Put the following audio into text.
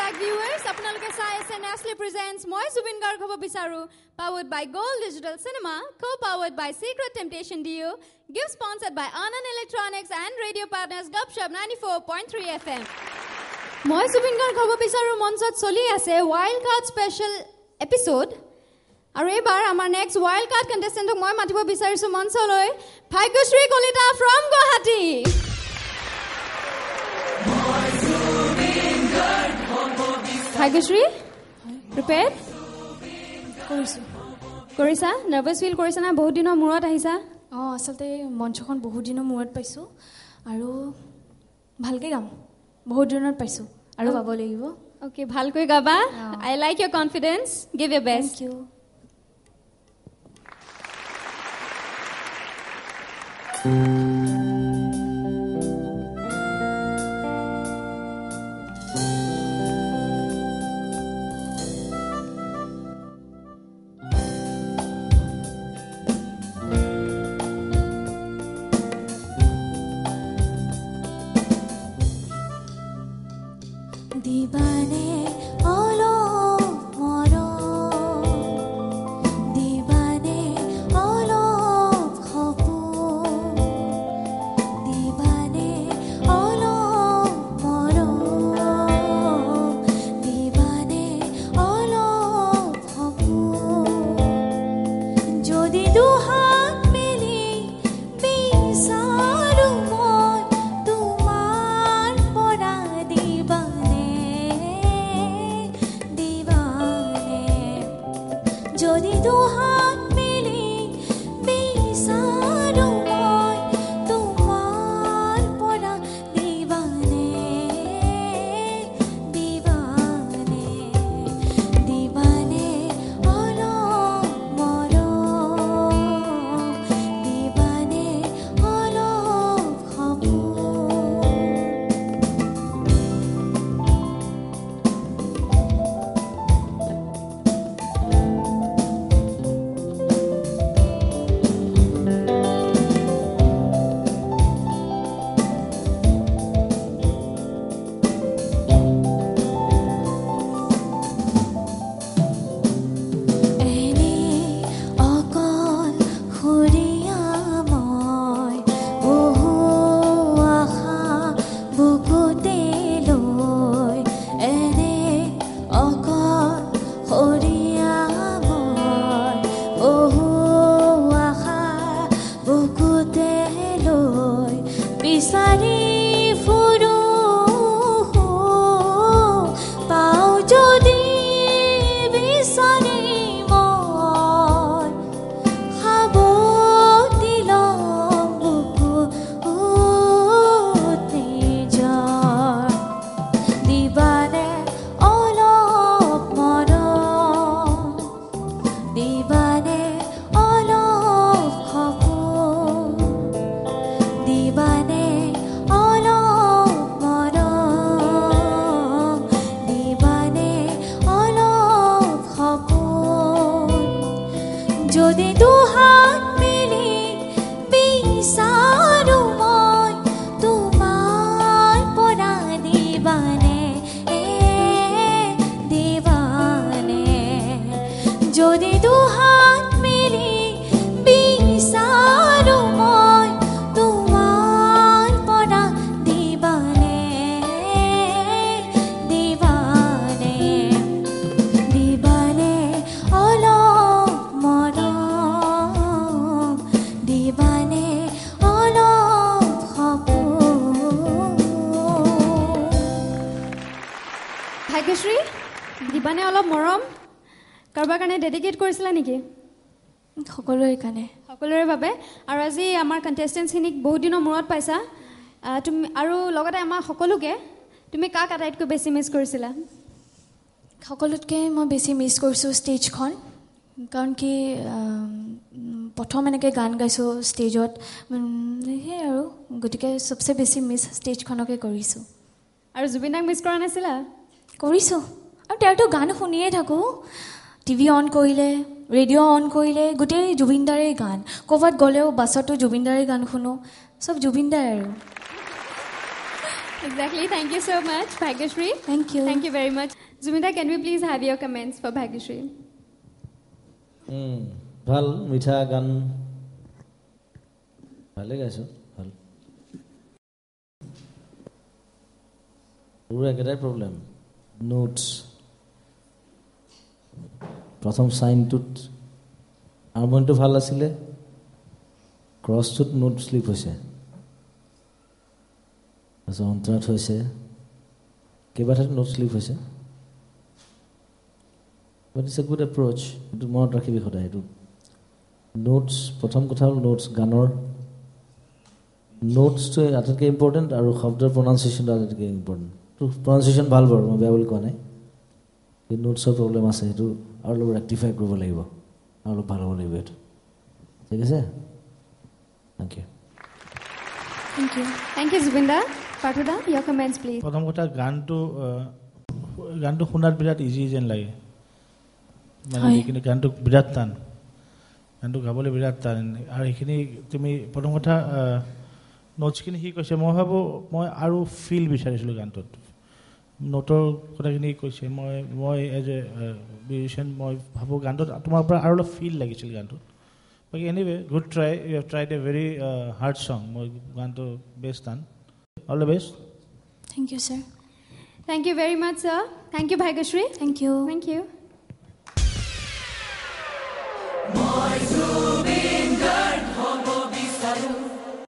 back viewers, আপোনালোকে চাই আছে Nestle presents মই জুবিন গাৰ্গ হ'ব বিচাৰো, powered by Gold Digital Cinema, co-powered by Secret Temptation Dio, gift sponsored by Anand Electronics and radio partners Gupshup 94.3 FM. মই জুবিন গাৰ্গ হ'ব বিচাৰো মঞ্চত চলি আছে Wild Card Special episode. আৰু এবাৰ আমাৰ next Wild Card contestant মই মাতিব বিচাৰিছো মঞ্চলৈ Bhagyashree Kalita from Guwahati. Bhagyashree prepared? কৰিছা? Nervous feel কৰিছা না? বহুত দিনৰ মূৰত আহিছা? আচলতে মঞ্চখন বহুত দিনৰ মূৰত পাইছো আৰু ভালকে গাম বহুত দিনৰ পাইছো আৰু গাব লাগিব Okay, ভালকৈ গাবা I like your confidence give your best Thank you दीवाने ओलो मोरो दीवाने ओलो खपू दीवाने ओलो मोरो दीवाने ओलो खपू जोदी दुहात मिली बिसारू मोर तुमार परा दीवाने যদি দুহাত মিলি বিচাৰো মই তোমাৰ পৰা দিবানে দিবানে দিবানে অলপ মৰম দিবানে অলপ সপোন যদি দুহাত মিলি বিচাৰো মই তোমাৰ পৰা দিবানে দিবানে যদি দুহাত মিলি বিচাৰো মই তোমাৰ পৰা দিবানে দিবানে দিবানে অলপ মৰম দিবানে অলপ সপোন ভাগ্যশ্ৰী দিবানে অলপ মৰম কাৰোবাৰ কাৰণে ডেডিকেট কৰিছিলা নেকি সকলোৰে কাৰণে সকলোৰে বাবে আৰু আজি আমাৰ কণ্টেষ্টেণ্টছখিনিক বহুত দিনৰ মূৰত পাইছা তুমি আৰু লগতে আমাৰ সকলোকে তুমি কাক আটাইতকৈ বেছি মিছ কৰিছিলা সকলোতকৈ মই বেছি মিছ কৰিছোঁ ষ্টেজখন কাৰণ কি প্ৰথম এনেকৈ গান গাইছোঁ ষ্টেজত সেই আৰু গতিকে চবচে বেছি মিছ ষ্টেজখনকে কৰিছোঁ আৰু জুবিনদাক মিছ কৰা নাছিলা কৰিছোঁ আৰু তেওঁতো গান শুনিয়ে থাকোঁ টিভি অন কৰিলে ৰেডিঅ' অন কৰিলে গোটেই জুবিনদাৰেই গান ক'ৰবাত গ'লেও বাছতো জুবিনদাৰেই গান শুনো চব জুবিনদাৰ আৰু Exactly. Thank you so much, Bhagyashri. Thank you. Thank you very much. Zubinda, can we please have your comments for Bhagyashri? ভাল মিঠা গান ভালে গাইছো ভাল পুরো একেটাই প্রবলেম নোটস প্রথম সাইনটোত হারমনিটো ভাল আছিলে ক্রসটোত নোট স্লিপ হৈছে তাৰপিছত অন্তৰাত হৈছে কেইবাটাত নোট স্লিপ হৈছে But it's a good approach. এইটো মনত ৰাখিবি সদায় এইটো নোটছ প্ৰথম কথা হ'ল নোটছ গানৰ নোটছটো আটাইতকৈ ইম্পৰ্টেণ্ট আৰু শব্দৰ প্ৰনাউন্সিয়েশ্যনটো আটাইতকৈ ইম্পৰ্টেণ্ট তো প্ৰনাউন্সিয়েশ্যন ভাল বাৰু মই বেয়া বুলি কোৱা নাই কিন্তু নোটছৰ প্ৰব্লেম আছে সেইটো আৰু অলপ ৰেক্টিফাই কৰিব লাগিব আৰু অলপ ভাল হ'ব লাগিব এইটো ঠিক আছে thank you Thank you. Thank you, Zubinda. Parthuda, your comments, please. প্ৰথম কথা গানটো শুনাত বিৰাট ইজি যেন লাগে মানে এইখিনি গানটো বিৰাট টান গানটো গাবলৈ বিৰাট টান আৰু এইখিনি তুমি প্ৰথম কথা নোটছখিনি সি কৈছে মই ভাবোঁ মই আৰু ফিল বিচাৰিছিলোঁ গানটোত নোটৰ কথাখিনি কৈছে মই এজ এ মিউজিচিয়ান মই ভাবোঁ গানটোত তোমাৰ পৰা আৰু অলপ ফিল লাগিছিল গানটোত বাকী anyway good try you have tried a very hard song মই গানটো বেষ্ট টান all the best Thank you, sir. Thank you very much, sir. Thank you, Bhagyashri. Thank you. Thank you.